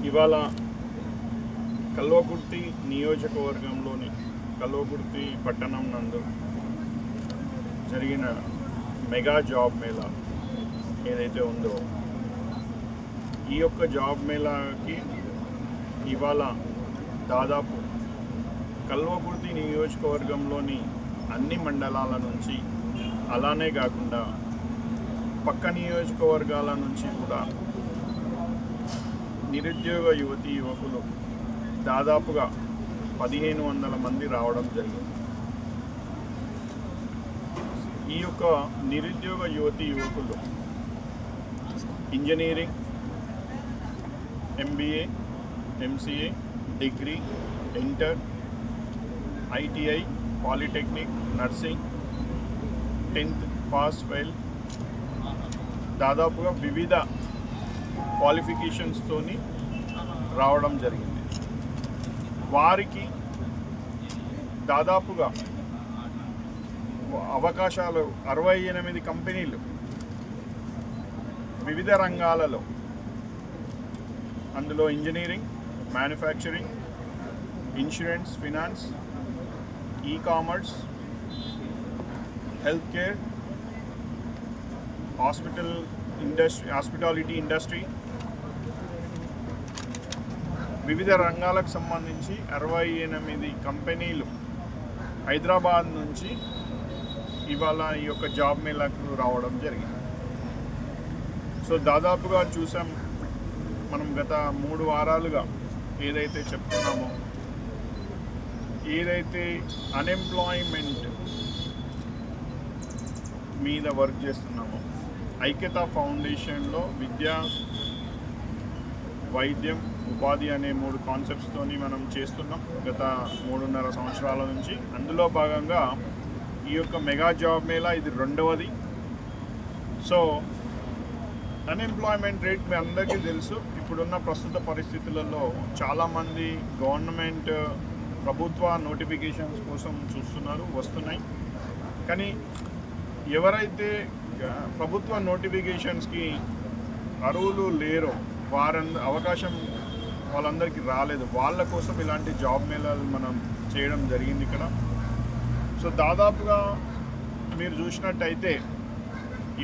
ఇవాళ కల్వకుర్తి నియోజకవర్గంలోని కల్వకుర్తి పట్టణం నందు జరిగిన మెగా జాబ్ మేళా ఏదైతే ఉందో ఈ యొక్క జాబ్ మేళాకి ఇవాళ దాదాపు కల్వకుర్తి నియోజకవర్గంలోని అన్ని మండలాల నుంచి అలానే కాకుండా పక్క నియోజకవర్గాల నుంచి కూడా నిరుద్యోగ యువతీ యువకులు దాదాపుగా 1500 మంది రావడం జరిగింది. ఈ యొక్క నిరుద్యోగ యువతీ యువకులు engineering, MBA, MCA, degree, inter, ITI, polytechnic, nursing, 10th pass fail దాదాపుగా వివిధ క్వాలిఫికేషన్స్తోని రావడం జరిగింది. వారికి దాదాపుగా అవకాశాలు 68 కంపెనీలు వివిధ రంగాలలో, అందులో engineering, manufacturing, insurance, finance, ecommerce, health care, hospitality industry, వివిధ రంగాలకు సంబంధించి 68 కంపెనీలు హైదరాబాద్ నుంచి ఇవాళ ఈ యొక్క జాబ్ మేళాకు రావడం జరిగింది. సో దాదాపుగా చూసాం మనం గత 3 వారాలుగా ఏదైతే చెప్తున్నామో, ఏదైతే అన్ఎంప్లాయ్మెంట్ మీద వర్క్ చేస్తున్నామో, ఐక్యత ఫౌండేషన్లో విద్య, వైద్యం, ఉపాధి అనే 3 కాన్సెప్ట్స్తోని మనం చేస్తున్నాం గత 3.5 సంవత్సరాల నుంచి. అందులో భాగంగా ఈ యొక్క మెగా జాబ్ మేళా ఇది 2వది. సో అన్ఎంప్లాయ్మెంట్ రేట్ మీ అందరికీ తెలుసు. ఇప్పుడున్న ప్రస్తుత పరిస్థితులలో చాలామంది గవర్నమెంట్ ప్రభుత్వ నోటిఫికేషన్స్ కోసం చూస్తున్నారు, వస్తున్నాయి. కానీ ఎవరైతే ప్రభుత్వ నోటిఫికేషన్స్కి అర్హులు లేరో అవకాశం వాళ్ళందరికీ రాలేదు, వాళ్ళ కోసం ఇలాంటి జాబ్ మేళాలు మనం చేయడం జరిగింది ఇక్కడ. సో దాదాపుగా మీరు చూసినట్టయితే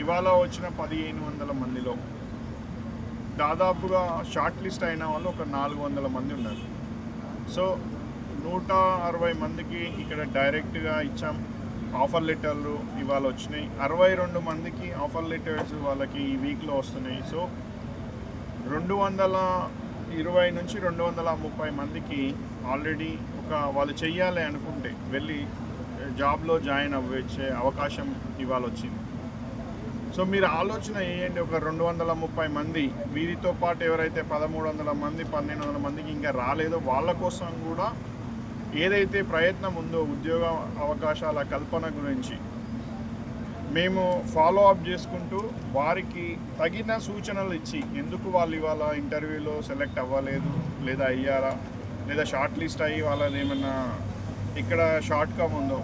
ఇవాళ వచ్చిన 1500 మందిలో దాదాపుగా షార్ట్ లిస్ట్ అయిన వాళ్ళు ఒక 400 మంది ఉన్నారు. సో 160 మందికి ఇక్కడ డైరెక్ట్గా ఇచ్చాం. ఆఫర్ లెటర్లు ఇవాళ వచ్చినాయి. 62 మందికి ఆఫర్ లెటర్స్ వాళ్ళకి ఈ వీక్లో వస్తున్నాయి. సో 220 నుంచి 230 మందికి ఆల్రెడీ వాళ్ళు చెయ్యాలి అనుకుంటే వెళ్ళి జాబ్లో జాయిన్ అవ్వచ్చే అవకాశం ఇవాళ వచ్చింది. సో మీరు ఆలోచన చేయండి, ఒక 230 మంది, వీరితో పాటు ఎవరైతే 1300 మంది 1200 మందికి ఇంకా రాలేదో వాళ్ళ కోసం కూడా ఏదైతే ప్రయత్నం ఉందో ఉద్యోగ అవకాశాల కల్పన గురించి మేము ఫాలో అప్ చేసుకుంటూ వారికి తగిన సూచనలు ఇచ్చి, ఎందుకు వాళ్ళు ఇవాళ ఇంటర్వ్యూలో సెలెక్ట్ అవ్వలేదు, లేదా అయ్యారా, లేదా షార్ట్ లిస్ట్ అయ్యి వాళ్ళది ఏమన్నా ఇక్కడ షార్ట్ కమ్ ఉందో